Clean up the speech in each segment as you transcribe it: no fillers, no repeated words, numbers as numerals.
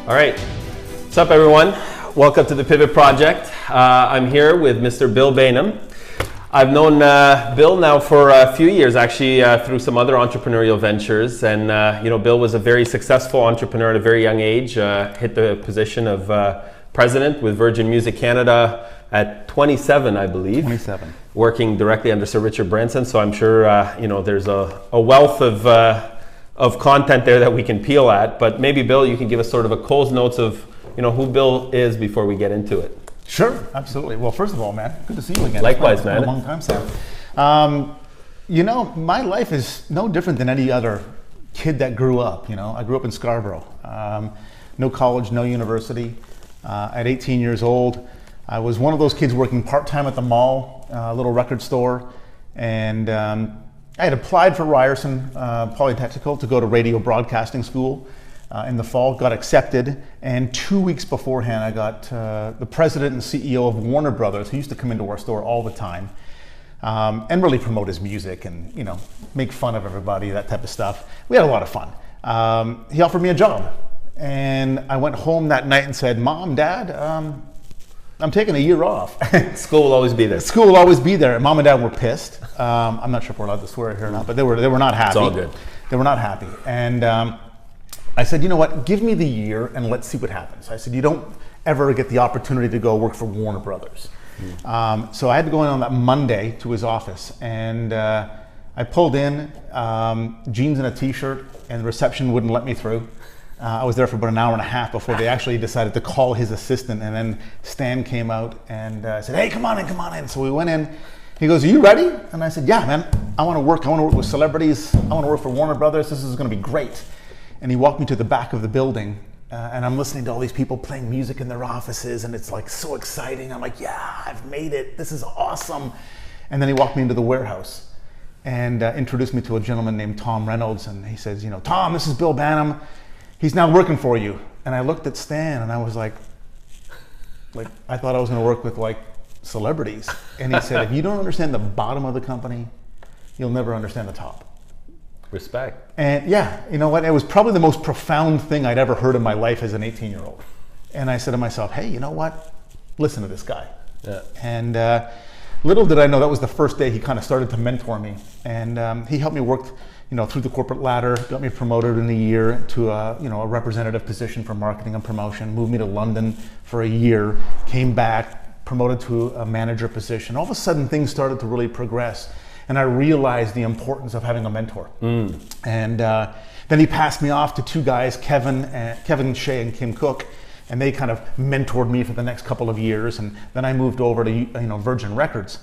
All right, what's up everyone? Welcome to the Pivot Project. I'm here with Mr. Bill Banham. I've known Bill now for a few years, actually, through some other entrepreneurial ventures. And Bill was a very successful entrepreneur at a very young age. Hit the position of president with Virgin Music Canada at 27, I believe. 27. Working directly under Sir Richard Branson. So I'm sure there's a wealth of content there that we can peel at. But maybe Bill, you can give us sort of a Cole's Notes of who Bill is before we get into it. Sure, absolutely. Well, first of all, man, good to see you again. Likewise, man. It's been a long time, Sam. My life is no different than any other kid that grew up. I grew up in Scarborough. No college, no university. At 18 years old, I was one of those kids working part-time at the mall, a little record store, and I had applied for Ryerson Polytechnical to go to radio broadcasting school. In the fall, got accepted, and 2 weeks beforehand I got the president and CEO of Warner Brothers, who used to come into our store all the time and really promote his music and make fun of everybody, that type of stuff. We had a lot of fun. He offered me a job, and I went home that night and said, Mom, Dad, I'm taking a year off. School will always be there. School will always be there. And Mom and Dad were pissed. I'm not sure if we're allowed to swear here or not, but they were not happy. It's all good. They were not happy. And I said, you know what, give me the year and let's see what happens. I said, you don't ever get the opportunity to go work for Warner Brothers. So I had to go in on that Monday to his office, and I pulled in, jeans and a t-shirt, and the reception wouldn't let me through. I was there for about an hour and a half before they actually decided to call his assistant, and then Stan came out and said, hey, come on in. So we went in. He goes, are you ready? And I said, yeah, man, I want to work with celebrities. I want to work for Warner Brothers. This is going to be great. And he walked me to the back of the building, and I'm listening to all these people playing music in their offices, and it's like so exciting. I'm like, yeah, I've made it. This is awesome. And then he walked me into the warehouse and introduced me to a gentleman named Tom Reynolds. And he says, Tom, this is Bill Banham. He's now working for you. And I looked at Stan, and I was like I thought I was going to work with celebrities. And he said, if you don't understand the bottom of the company, you'll never understand the top. Respect. And yeah, you know what? It was probably the most profound thing I'd ever heard in my life as an 18-year-old. And I said to myself, hey, you know what? Listen to this guy. Yeah. And little did I know that was the first day he kind of started to mentor me. And he helped me work, through the corporate ladder, got me promoted in a year to a representative position for marketing and promotion, moved me to London for a year, came back, promoted to a manager position. All of a sudden, things started to really progress. And I realized the importance of having a mentor. And then he passed me off to two guys, Kevin Shea and Kim Cook, and they kind of mentored me for the next couple of years. And then I moved over to Virgin Records.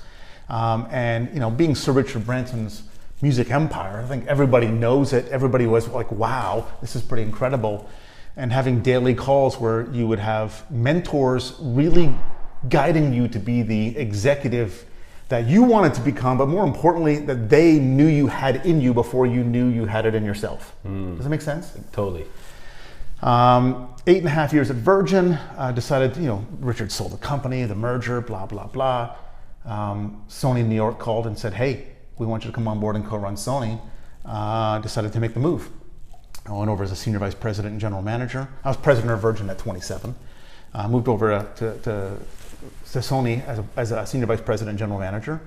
And being Sir Richard Branson's music empire, I think everybody knows it. Everybody was like, wow, this is pretty incredible. And having daily calls where you would have mentors really guiding you to be the executive that you wanted to become, but more importantly, that they knew you had in you before you knew you had it in yourself. Does that make sense? Totally. 8.5 years at Virgin, decided, Richard sold the company, the merger, blah, blah, blah. Sony New York called and said, hey, we want you to come on board and co-run Sony. Decided to make the move. I went over as a senior vice president and general manager. I was president of Virgin at 27. Moved over to Sony as a senior vice president and general manager.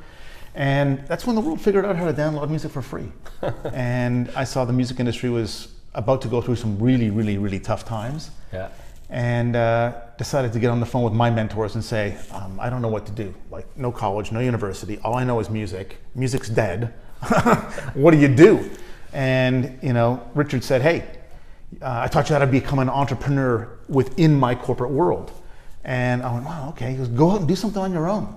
And that's when the world figured out how to download music for free. And I saw the music industry was about to go through some really, really, really tough times. Yeah. And decided to get on the phone with my mentors and say, I don't know what to do. No college, no university. All I know is music. Music's dead. What do you do? And, Richard said, hey, I taught you how to become an entrepreneur within my corporate world. And I went, wow, okay. He goes, go out and do something on your own.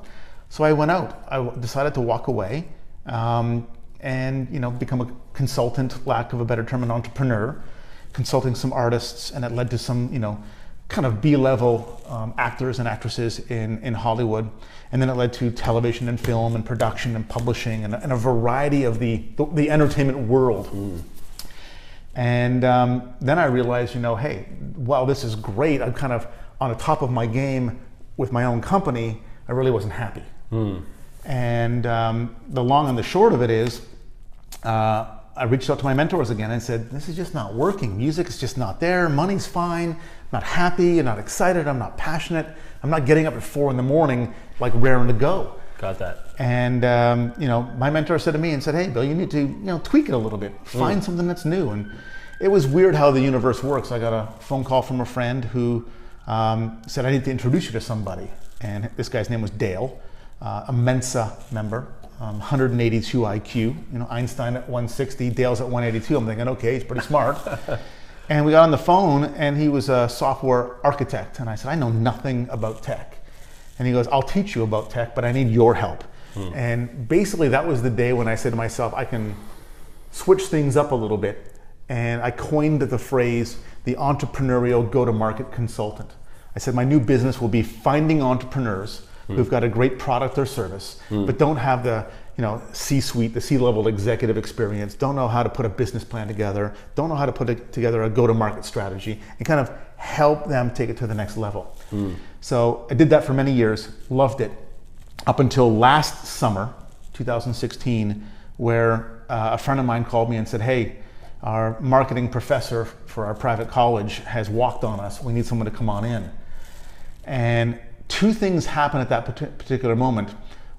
So I went out. I decided to walk away and become a consultant, lack of a better term, an entrepreneur, consulting some artists, and it led to some, kind of B-level actors and actresses in Hollywood. And then it led to television and film and production and publishing and a variety of the entertainment world. And then I realized, hey, wow, this is great. I'm kind of on the top of my game with my own company. I really wasn't happy. And the long and the short of it is, I reached out to my mentors again and said, this is just not working. Music is just not there. Money's fine. I'm not happy. I'm not excited. I'm not passionate. I'm not getting up at 4 a.m, like raring to go. Got that. And my mentor said to me and said, hey, Bill, you need to tweak it a little bit. Find something that's new. And it was weird how the universe works. I got a phone call from a friend who said, I need to introduce you to somebody. And this guy's name was Dale, a Mensa member, 182 IQ. Einstein at 160, Dale's at 182. I'm thinking, okay, he's pretty smart. And we got on the phone, and he was a software architect. And I said, I know nothing about tech. And he goes, I'll teach you about tech, but I need your help. And basically that was the day when I said to myself, I can switch things up a little bit. And I coined the phrase, the entrepreneurial go-to-market consultant. I said, my new business will be finding entrepreneurs who've got a great product or service, but don't have the C-suite, the C-level executive experience, don't know how to put a business plan together, don't know how to put together a go-to-market strategy, and kind of help them take it to the next level. So I did that for many years, loved it, up until last summer, 2016, where a friend of mine called me and said, hey, our marketing professor for our private college has walked on us. We need someone to come on in. And two things happened at that particular moment.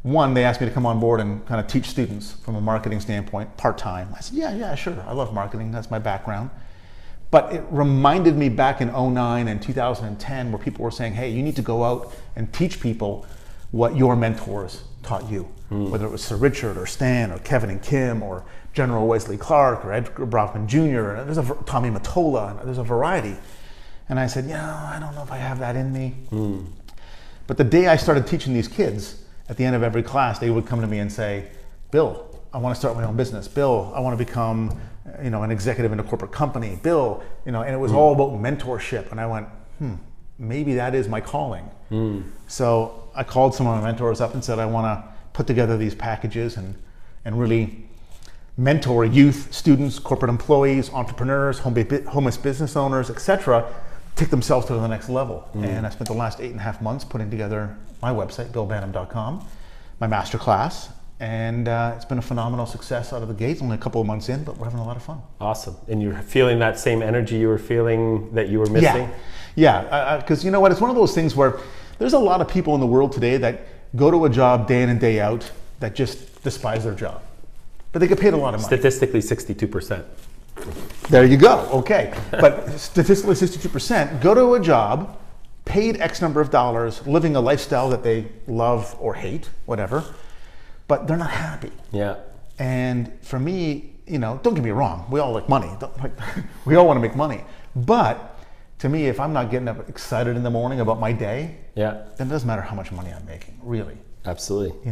One, they asked me to come on board and kind of teach students from a marketing standpoint, part-time. I said, yeah, sure. I love marketing. That's my background. But it reminded me back in 2009 and 2010 where people were saying, hey, you need to go out and teach people what your mentors taught you, whether it was Sir Richard or Stan or Kevin and Kim or General Wesley Clark or Edgar Brockman Jr. There's Tommy Mottola, there's a variety. And I said, I don't know if I have that in me. But the day I started teaching these kids, at the end of every class, they would come to me and say, Bill, I want to start my own business. Bill, I want to become an executive in a corporate company. Bill, and it was all about mentorship. And I went, maybe that is my calling. So I called some of my mentors up and said, I want to put together these packages and really mentor youth, students, corporate employees, entrepreneurs, home-based business owners, etc., take themselves to the next level. And I spent the last 8.5 months putting together my website, billbanham.com, my masterclass, and it's been a phenomenal success out of the gates. Only a couple of months in, but we're having a lot of fun. Awesome. And you're feeling that same energy you were feeling that you were missing? Yeah, because you know what? It's one of those things where there's a lot of people in the world today that go to a job day in and day out that just despise their job. But they get paid a lot of money. Statistically, 62%. There you go. Okay. But statistically, 62% go to a job, paid X number of dollars, living a lifestyle that they love or hate, whatever, but they're not happy. Yeah. And for me, don't get me wrong, we all like money. We all want to make money. But to me, if I'm not getting up excited in the morning about my day, then it doesn't matter how much money I'm making, really. Absolutely.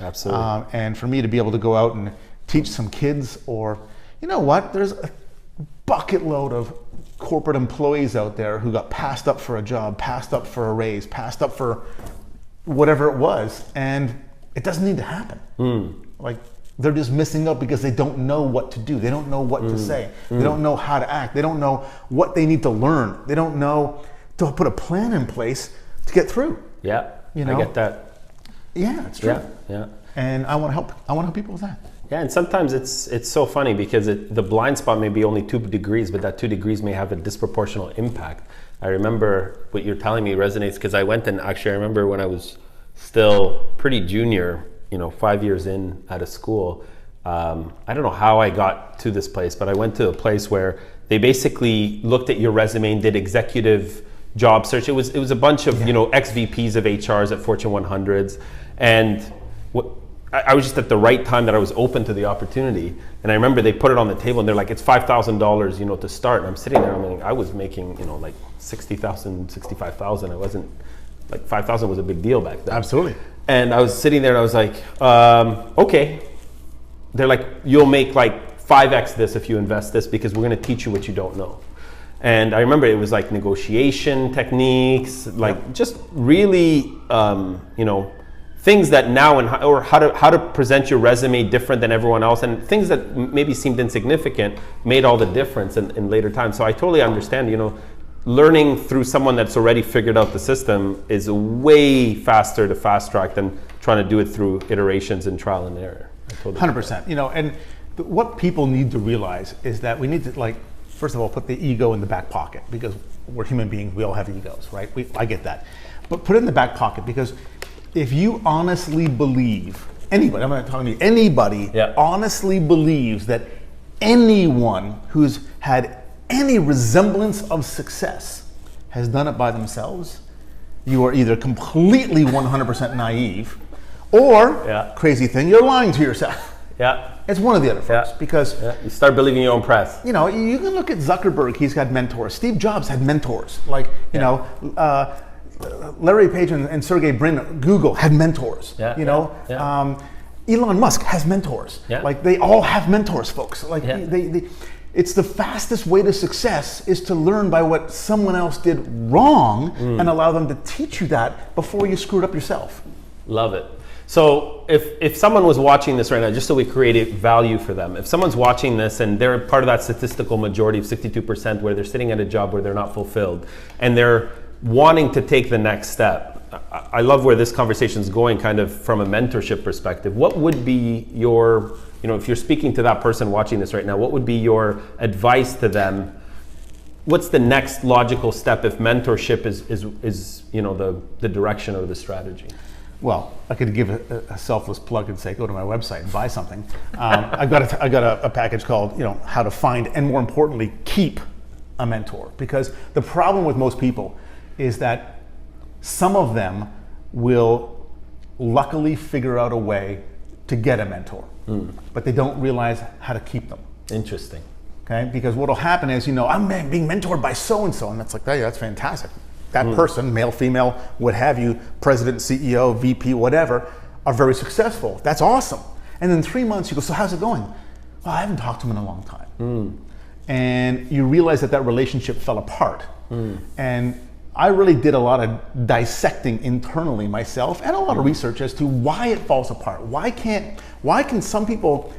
Absolutely. And for me to be able to go out and teach some kids, or there's a bucket load of corporate employees out there who got passed up for a job, passed up for a raise, passed up for whatever it was, and it doesn't need to happen. Like, they're just missing out because they don't know what to do. They don't know what to say. They don't know how to act. They don't know what they need to learn. They don't know to put a plan in place to get through. Yeah, I get that. Yeah, it's true. Yeah. And I want to help. I want to help people with that. Yeah, and sometimes it's so funny because the blind spot may be only 2 degrees, but that 2 degrees may have a disproportional impact. I remember what you're telling me resonates because I went and actually I remember when I was still pretty junior, 5 years in at a school. I don't know how I got to this place, but I went to a place where they basically looked at your resume and did executive job search. It was a bunch of ex-VPs of HRs at Fortune 100s, and I was just at the right time that I was open to the opportunity. And I remember they put it on the table and they're like, it's $5,000, to start. And I'm sitting there, I was making, like 60,000, 65,000. I wasn't, like 5,000 was a big deal back then. Absolutely. And I was sitting there and I was like, okay. They're like, you'll make like 5x this if you invest this because we're gonna teach you what you don't know. And I remember it was like negotiation techniques, like just really, things that now or how to present your resume different than everyone else, and things that maybe seemed insignificant made all the difference in later times. So I totally understand, learning through someone that's already figured out the system is way faster to fast track than trying to do it through iterations and trial and error. 100%. And what people need to realize is that we need to, like, first of all, put the ego in the back pocket, because we're human beings, we all have egos, right? I get that. But put it in the back pocket, because if you honestly believe, anybody, I'm not talking to you, anybody honestly believes that anyone who's had any resemblance of success has done it by themselves, you are either completely 100% naive, or, crazy thing, you're lying to yourself. Yeah. It's one or the other, folks, because you start believing your own press. You know, you can look at Zuckerberg, he's got mentors. Steve Jobs had mentors. Like, you know, Larry Page and Sergey Brin, Google, had mentors. Elon Musk has mentors. Like, they all have mentors, folks. Like, it's the fastest way to success is to learn by what someone else did wrong and allow them to teach you that before you screw it up yourself. Love it. So if someone was watching this right now, just so we create value for them, if someone's watching this and they're part of that statistical majority of 62% where they're sitting at a job where they're not fulfilled and they're wanting to take the next step, I love where this conversation is going kind of from a mentorship perspective. What would be your, if you're speaking to that person watching this right now, what would be your advice to them? What's the next logical step if mentorship is the direction or the strategy? Well, I could give a selfless plug and say, go to my website and buy something. I got a package called, how to find and, more importantly, keep a mentor. Because the problem with most people is that some of them will luckily figure out a way to get a mentor, but they don't realize how to keep them. Interesting. Okay, because what'll happen is, I'm being mentored by so-and-so, and that's like, yeah, that's fantastic. That person, male, female, what have you, president, CEO, VP, whatever, are very successful. That's awesome. And then 3 months you go, so how's it going? Well, I haven't talked to him in a long time. And you realize that relationship fell apart. And I really did a lot of dissecting internally myself and a lot of research as to why it falls apart. Why can some people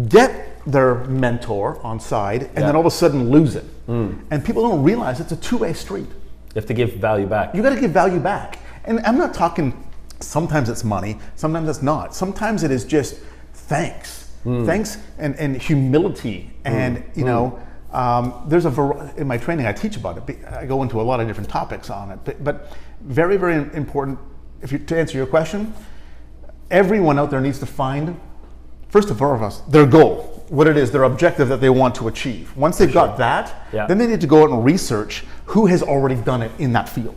get their mentor on side and then all of a sudden lose it? And people don't realize it's a two-way street. You have to give value back. You got to give value back. And I'm not talking, sometimes it's money, sometimes it's not. Sometimes it is just thanks. Thanks and humility. And, there's in my training I teach about it. I go into a lot of different topics on it. But very, very important, to answer your question, everyone out there needs to find, first and foremost, their goal. What it is, their objective that they want to achieve. Once they've got that, then they need to go out and research who has already done it in that field.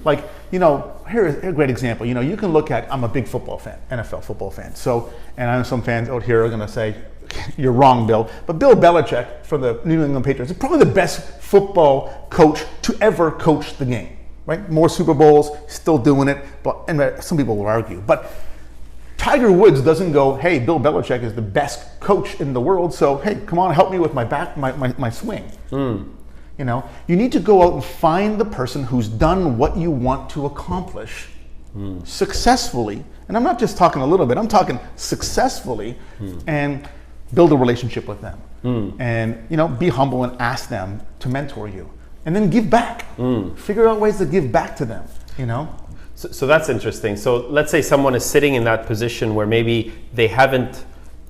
Like, here's a great example. You can look at, I'm a big football fan, NFL football fan. So, and I know some fans out here are gonna say, you're wrong, Bill. But Bill Belichick from the New England Patriots is probably the best football coach to ever coach the game, right? More Super Bowls, still doing it, and some people will argue. But Tiger Woods doesn't go, hey, Bill Belichick is the best coach in the world, so hey, come on, help me with my swing. You need to go out and find the person who's done what you want to accomplish successfully. And I'm not just talking a little bit, I'm talking successfully, and build a relationship with them. And be humble and ask them to mentor you. And then give back. Figure out ways to give back to them, So that's interesting. So let's say someone is sitting in that position where maybe they haven't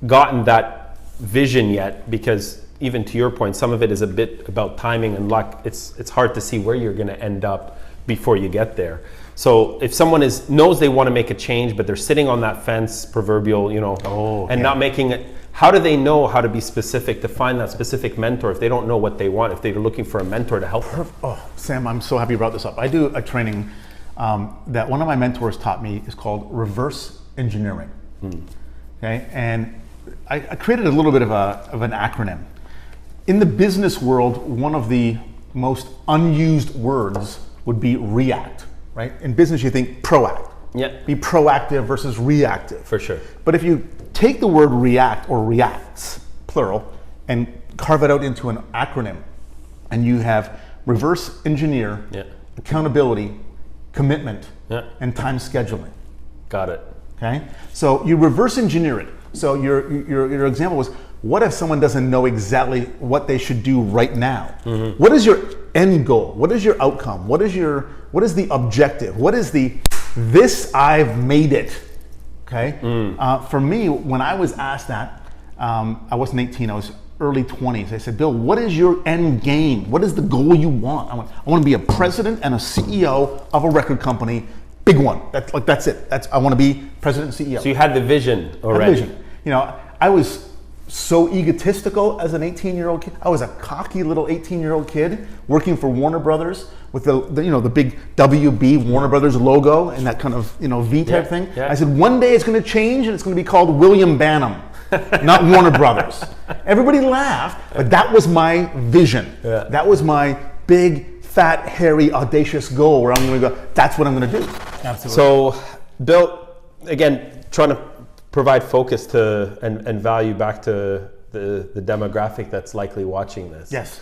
gotten that vision yet, because even to your point, some of it is a bit about timing and luck. It's hard to see where you're going to end up before you get there. So if someone knows they want to make a change, but they're sitting on that fence, proverbial, not making it, how do they know how to be specific, to find that specific mentor if they don't know what they want, if they're looking for a mentor to help them? Oh, Sam, I'm so happy you brought this up. I do a training that one of my mentors taught me is called reverse engineering. Okay, and I created a little bit of an acronym. In the business world, one of the most unused words would be react, right? In business, you think proact. Be proactive versus reactive. For sure. But if you take the word react or reacts, plural, and carve it out into an acronym, and you have reverse engineer, accountability, commitment, and time scheduling. Got it. Okay, so you reverse engineer it. So your example was, what if someone doesn't know exactly what they should do right now? What is your end goal? What is your outcome? What is the objective? What is this I've made it? Okay. For me, when I was asked that, I wasn't 18, I was early 20s. I said, Bill, what is your end game? What is the goal you want? I want to be a president and a CEO of a record company, big one. That's it. I want to be president and CEO. So you had the vision already. You know, I was so egotistical as an 18-year-old kid. I was a cocky little 18-year-old kid working for Warner Brothers with the big WB Warner Brothers logo and that kind of V type thing. Yeah. I said one day it's going to change and it's going to be called William Banham, not Warner Brothers. Everybody laughed, but that was my vision. Yeah. That was my big, fat, hairy, audacious goal where I'm going to go. That's what I'm going to do. Absolutely. So, Bill, again, trying to provide focus to and value back to the demographic that's likely watching this. Yes.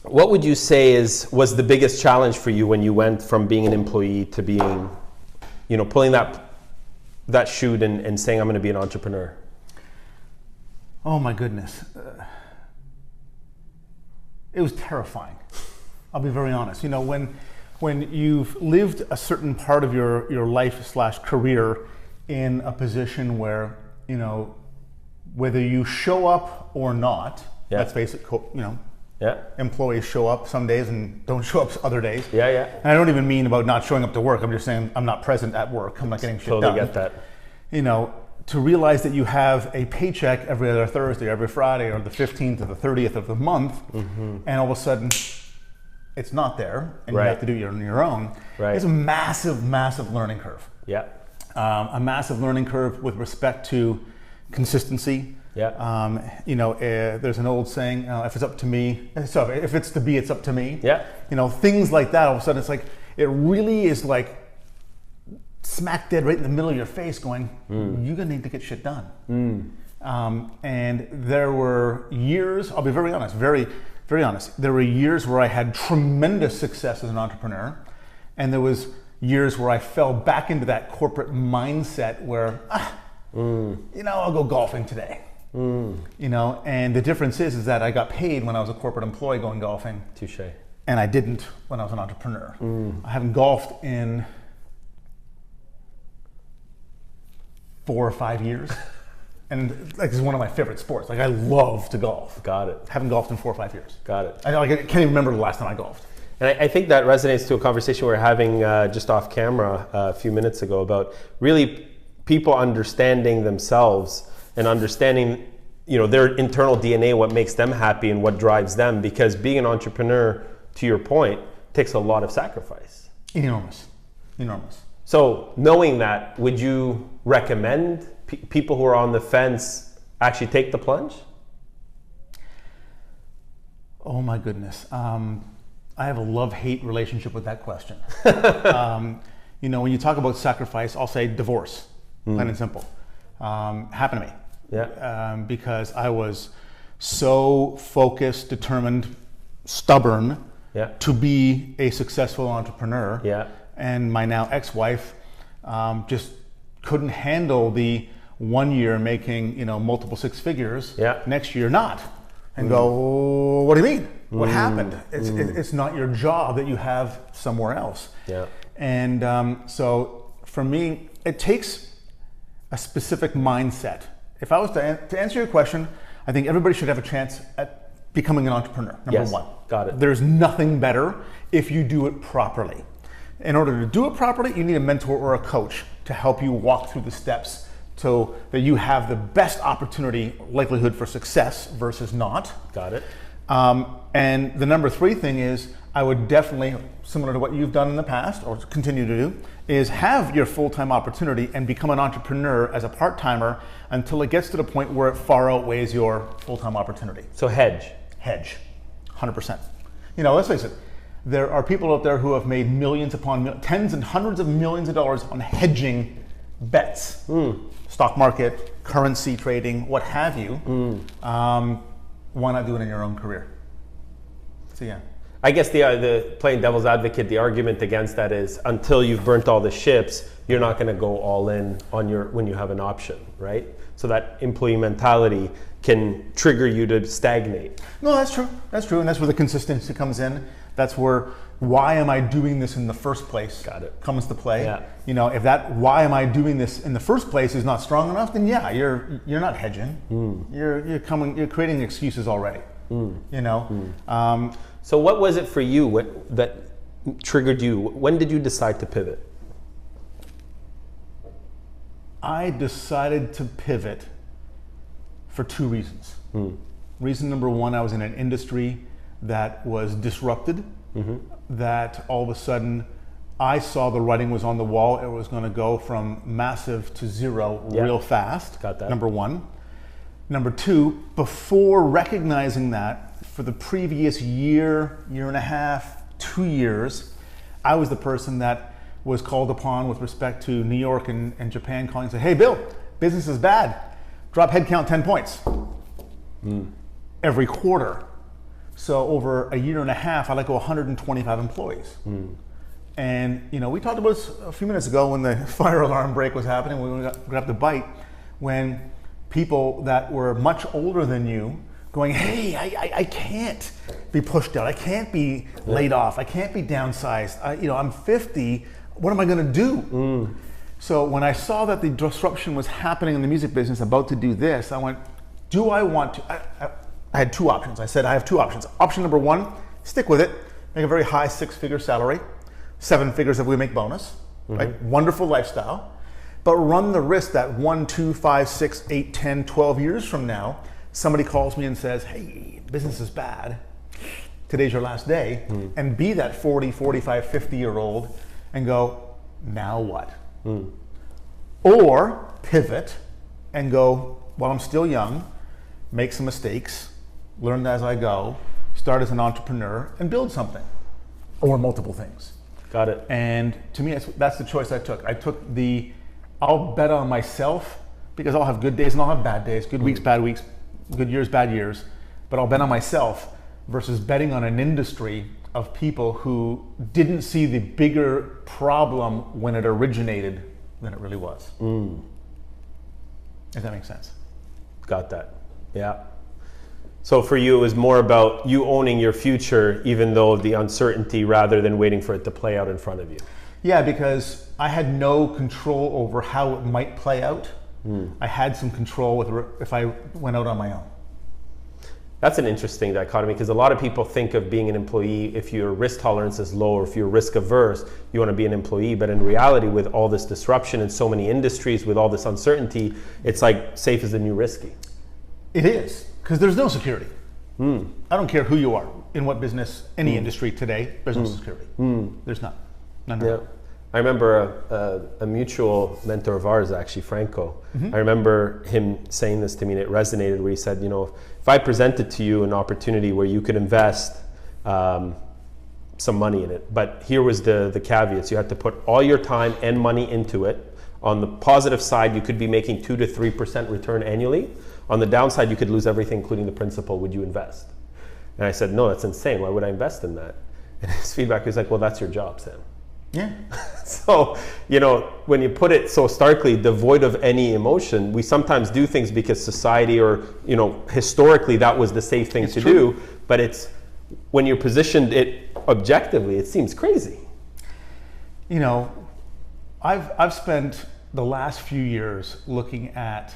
What would you say was the biggest challenge for you when you went from being an employee to being, pulling that chute and saying I'm going to be an entrepreneur? Oh my goodness. It was terrifying. I'll be very honest. When you've lived a certain part of your life/career in a position where, whether you show up or not, let's face it, employees show up some days and don't show up other days. Yeah, yeah. And I don't even mean about not showing up to work. I'm just saying I'm not present at work. I'm not getting shit done. Totally get that. To realize that you have a paycheck every other Thursday, every Friday, or the 15th or the 30th of the month, and all of a sudden it's not there, and you have to do it on your own. Right. It's a massive, massive learning curve. Yeah. A massive learning curve with respect to consistency. Yeah. There's an old saying, if it's up to me, so if it's to be, it's up to me. Yeah. Things like that, all of a sudden it's like, it really is like smack dead right in the middle of your face going, you're gonna need to get shit done. And there were years, I'll be very honest, very, very honest. There were years where I had tremendous success as an entrepreneur. And there was years where I fell back into that corporate mindset where, I'll go golfing today. And the difference is that I got paid when I was a corporate employee going golfing. Touche. And I didn't when I was an entrepreneur. I haven't golfed in 4 or 5 years. And this is one of my favorite sports. I love to golf. Got it. Haven't golfed in 4 or 5 years. Got it. I can't even remember the last time I golfed. And I think that resonates to a conversation we were having just off camera a few minutes ago about really people understanding themselves and understanding, their internal DNA, what makes them happy and what drives them. Because being an entrepreneur, to your point, takes a lot of sacrifice. Enormous. So knowing that, would you recommend people who are on the fence actually take the plunge? Oh my goodness. I have a love-hate relationship with that question. When you talk about sacrifice, I'll say divorce, plain and simple. Happened to me. Yeah. Because I was so focused, determined, stubborn to be a successful entrepreneur. Yeah. And my now ex-wife just couldn't handle the 1 year making multiple six figures, next year not, and go, what do you mean? What happened? It's not your job that you have somewhere else. Yeah. And so for me, it takes a specific mindset. If I was to answer your question, I think everybody should have a chance at becoming an entrepreneur, number one. Got it. There's nothing better if you do it properly. In order to do it properly, you need a mentor or a coach to help you walk through the steps so that you have the best likelihood for success versus not. Got it. And the number 3 thing is, I would definitely, similar to what you've done in the past or continue to do, is have your full-time opportunity and become an entrepreneur as a part-timer until it gets to the point where it far outweighs your full-time opportunity. So hedge. Hedge, 100%. Let's face it, there are people out there who have made millions upon tens and hundreds of millions of dollars on hedging bets. Stock market, currency trading, what have you. Why not do it in your own career? So yeah. I guess the playing devil's advocate, the argument against that is until you've burnt all the ships, you're not going to go all in on when you have an option, right? So that employee mentality can trigger you to stagnate. No, that's true. That's true, and that's where the consistency comes in. That's where why am I doing this in the first place comes to play. Yeah. You know, if that why am I doing this in the first place is not strong enough, then yeah, you're not hedging. You're creating excuses already. You know. So what was it for you that triggered you? When did you decide to pivot? I decided to pivot for two reasons. Reason number one, I was in an industry that was disrupted, that all of a sudden I saw the writing was on the wall. It was going to go from massive to zero real fast. Got that. Number one. Number two, before recognizing that, for the previous year and a half, 2 years, I was the person that was called upon with respect to New York and Japan calling and say, hey Bill, business is bad. Drop headcount 10 points. Every quarter. So over a year and a half, I let go 125 employees. And you know, we talked about this a few minutes ago when the fire alarm break was happening, when we grabbed the bite, when people that were much older than you going, hey, I can't be pushed out. I can't be laid off. I can't be downsized. I'm 50. What am I going to do? So when I saw that the disruption was happening in the music business, about to do this, I went, do I want to? I had two options. I said, I have two options. Option number one, stick with it. Make a very high 6-figure salary. 7 figures if we make bonus. Right? Wonderful lifestyle. But run the risk that 1, 2, 5, 6, 8, 10, 12 years from now, somebody calls me and says, hey, business is bad. Today's your last day. And be that 40, 45, 50-year-old and go, now what? Or pivot and go, while I'm still young, make some mistakes, learn as I go, start as an entrepreneur, and build something. Or multiple things. Got it. And to me, that's the choice I took. I took I'll bet on myself, because I'll have good days and I'll have bad days, good weeks, good years, bad years, but I'll bet on myself versus betting on an industry of people who didn't see the bigger problem when it originated than it really was. If that makes sense. Got that. Yeah. So for you, it was more about you owning your future, even though the uncertainty, rather than waiting for it to play out in front of you. Yeah, because I had no control over how it might play out. I had some control if I went out on my own. That's an interesting dichotomy, because a lot of people think of being an employee, if your risk tolerance is low or if you're risk averse, you want to be an employee. But in reality, with all this disruption in so many industries, with all this uncertainty, it's like safe is the new risky. It is, because there's no security. I don't care who you are, in what business, any industry today, there's no security. There's none. None at all. I remember a mutual mentor of ours, actually, Franco. I remember him saying this to me, and it resonated, where he said, if I presented to you an opportunity where you could invest some money in it, but here was the caveats. You had to put all your time and money into it. On the positive side, you could be making 2 to 3% return annually. On the downside, you could lose everything, including the principal. Would you invest? And I said, no, that's insane. Why would I invest in that? And his feedback was like, well, that's your job, Sam. Yeah. So, when you put it so starkly, devoid of any emotion, we sometimes do things because society or, historically that was the safe thing to do. But it's when you're positioned it objectively, it seems crazy. I've spent the last few years looking at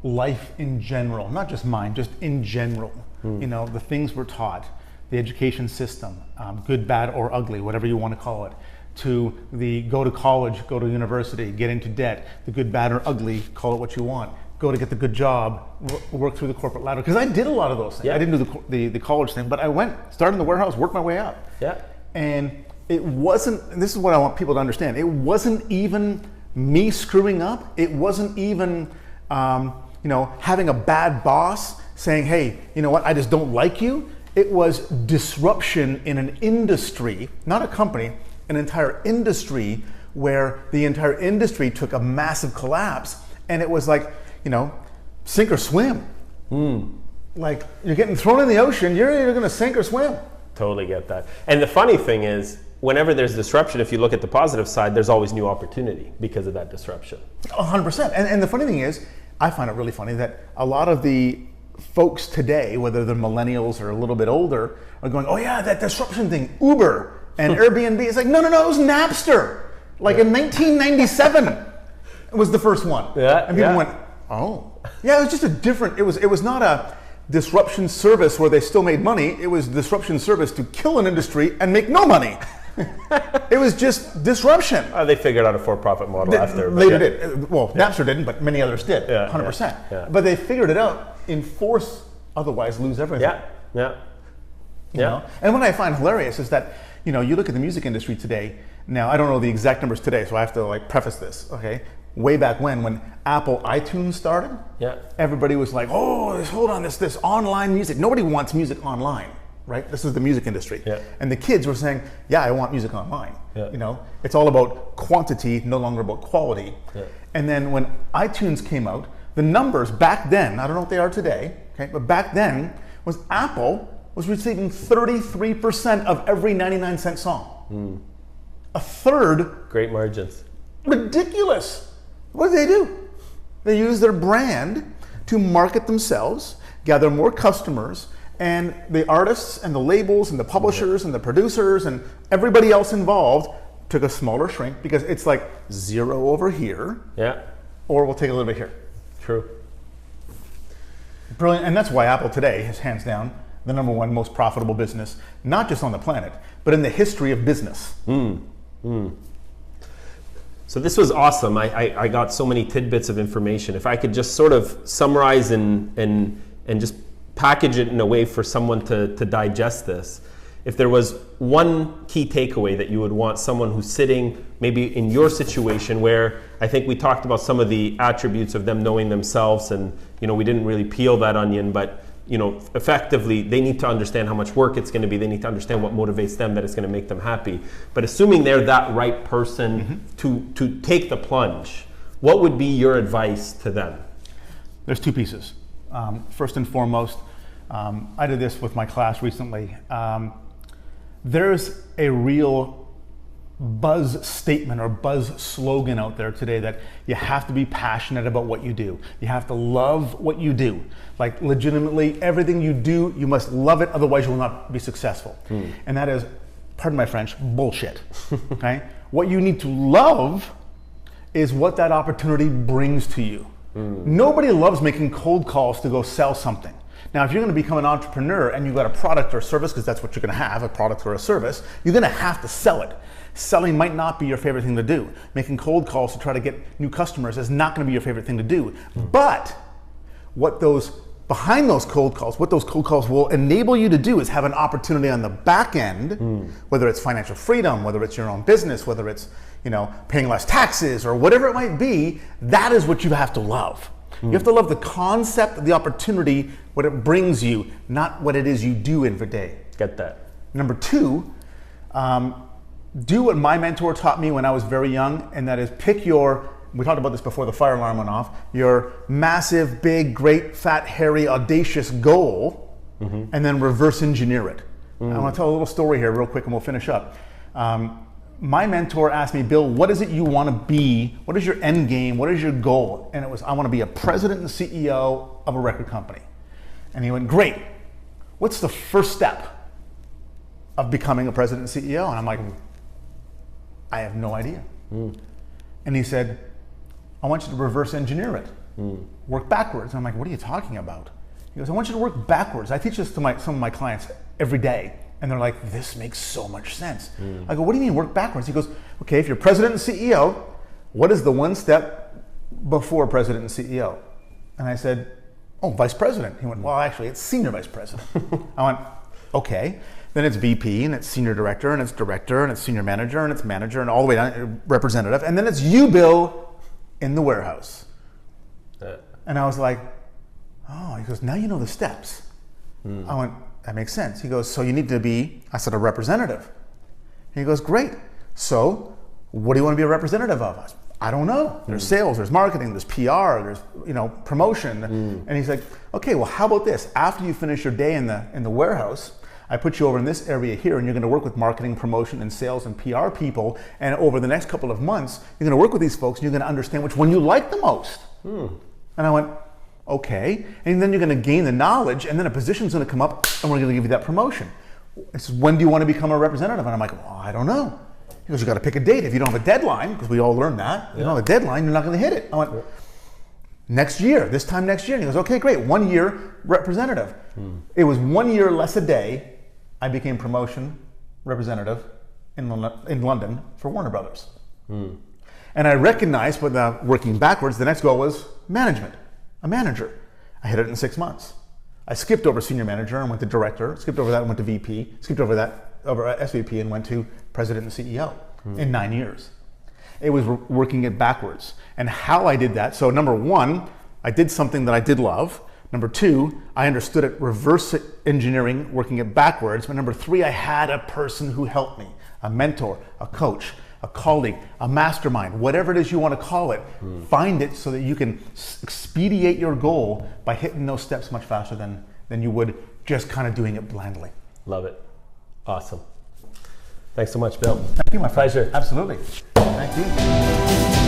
life in general, not just mine, just in general. The things we're taught, the education system, good, bad, or ugly, whatever you want to call it, to the go to college, go to university, get into debt, the good, bad, or ugly, call it what you want, go to get the good job, work through the corporate ladder. Because I did a lot of those things. Yeah. I didn't do the college thing, but I started in the warehouse, worked my way up. Yeah. And it wasn't, and this is what I want people to understand, it wasn't even me screwing up. It wasn't even, having a bad boss saying, hey, you know what, I just don't like you. It was disruption in an industry, not a company, an entire industry, where the entire industry took a massive collapse, and it was like, sink or swim. Like, you're getting thrown in the ocean, you're either gonna sink or swim. Totally get that. And the funny thing is, whenever there's disruption, if you look at the positive side, there's always new opportunity because of that disruption. 100%. And the funny thing is, I find it really funny that a lot of the folks today, whether they're millennials or a little bit older, are going, oh yeah, that disruption thing, Uber and Airbnb. It's like, no, it was Napster. Like in 1997, it was the first one. Yeah, and people went, oh. Yeah, it was just a different, it was not a disruption service where they still made money. It was disruption service to kill an industry and make no money. It was just disruption. They figured out a for-profit model after. Later did. Well, Napster didn't, but many others did, 100%. Yeah. But they figured it out, enforce, otherwise lose everything. Yeah. You know? And what I find hilarious is that, you know, you look at the music industry today. Now, I don't know the exact numbers today, so I have to like preface this, okay? Way back when Apple iTunes started, everybody was like, oh, hold on, this online music. Nobody wants music online, right? This is the music industry. And the kids were saying, yeah, I want music online. You know, it's all about quantity, no longer about quality. And then when iTunes came out, the numbers back then, I don't know what they are today, okay, but back then was Apple was receiving 33% of every 99-cent song. A third. Great margins. Ridiculous. What do? They use their brand to market themselves, gather more customers, and the artists and the labels and the publishers and the producers and everybody else involved took a smaller shrink because it's like 0 over here, or we'll take a little bit here. True. Brilliant, and that's why Apple today is hands down the #1 most profitable business, not just on the planet, but in the history of business. So this was awesome. I got so many tidbits of information. If I could just sort of summarize and just package it in a way for someone to digest this. If there was one key takeaway that you would want someone who's sitting maybe in your situation, where I think we talked about some of the attributes of them knowing themselves, and you know, we didn't really peel that onion, but you know, effectively they need to understand how much work it's going to be. They need to understand what motivates them, that it's going to make them happy. But assuming they're that right person to take the plunge, what would be your advice to them? There's two pieces. First and foremost, I did this with my class recently. There's a real buzz statement or buzz slogan out there today that you have to be passionate about what you do. You have to love what you do. Like legitimately, everything you do, you must love it, otherwise you will not be successful. And that is, pardon my French, bullshit. Okay? What you need to love is what that opportunity brings to you. Nobody loves making cold calls to go sell something. Now, if you're going to become an entrepreneur and you've got a product or service, because that's what you're going to have, a product or a service, you're going to have to sell it. Selling might not be your favorite thing to do. Making cold calls to try to get new customers is not going to be your favorite thing to do. But behind those cold calls, what those cold calls will enable you to do is have an opportunity on the back end, whether it's financial freedom, whether it's your own business, whether it's, you know, paying less taxes or whatever it might be. That is what you have to love. You have to love the concept, the opportunity, what it brings you, not what it is you do every day. Get that. Number two, do what my mentor taught me when I was very young, and that is pick we talked about this before the fire alarm went off, your massive, big, great, fat, hairy, audacious goal, and then reverse engineer it. I want to tell a little story here real quick and we'll finish up. My mentor asked me, Bill, what is it you want to be? What is your end game? What is your goal? And it was, I want to be a president and CEO of a record company. And he went, great. What's the first step of becoming a president and CEO? And I'm like, I have no idea. And he said, I want you to reverse engineer it. Work backwards. And I'm like, what are you talking about? He goes, I want you to work backwards. I teach this to some of my clients every day. And they're like, this makes so much sense. I go, what do you mean work backwards? He goes, okay, if you're president and CEO, what is the one step before president and CEO? And I said, oh, vice president. He went, well, actually, it's senior vice president. I went, okay. Then it's VP, and it's senior director, and it's director, and it's senior manager, and it's manager, and all the way down, representative. And then it's you, Bill, in the warehouse. And I was like, oh, he goes, now you know the steps. I went, that makes sense. He goes, so you need to be, I said, a representative. He goes, great. So what do you want to be a representative of? I said, I don't know. There's sales, there's marketing, there's PR, there's promotion. And he's like, okay, well, how about this? After you finish your day in the warehouse, I put you over in this area here, and you're going to work with marketing, promotion, and sales and PR people. And over the next couple of months, you're going to work with these folks, and you're going to understand which one you like the most. And I went, okay. And then you're going to gain the knowledge, and then a position's going to come up, and we're going to give you that promotion. He says, when do you want to become a representative? And I'm like, well, I don't know. He goes, you got to pick a date. If you don't have a deadline, because we all learned that, if you don't have a deadline, you're not going to hit it. I went, next year, this time next year. And he goes, okay, great, 1 year representative. It was 1 year less a day, I became promotion representative in London for Warner Brothers. And I recognized, without working backwards, the next goal was management, a manager. I hit it in 6 months. I skipped over senior manager and went to director, skipped over that and went to VP, skipped over that, over SVP and went to president and CEO in 9 years. It was working it backwards. And how I did that, so number one, I did something that I did love. Number two, I understood it reverse engineering, working it backwards. But number three, I had a person who helped me, a mentor, a coach, a colleague, a mastermind, whatever it is you want to call it. Find it so that you can expedite your goal by hitting those steps much faster than you would just kind of doing it blindly. Love it. Awesome. Thanks so much, Bill. Thank you, my friend. Pleasure. Absolutely. Thank you.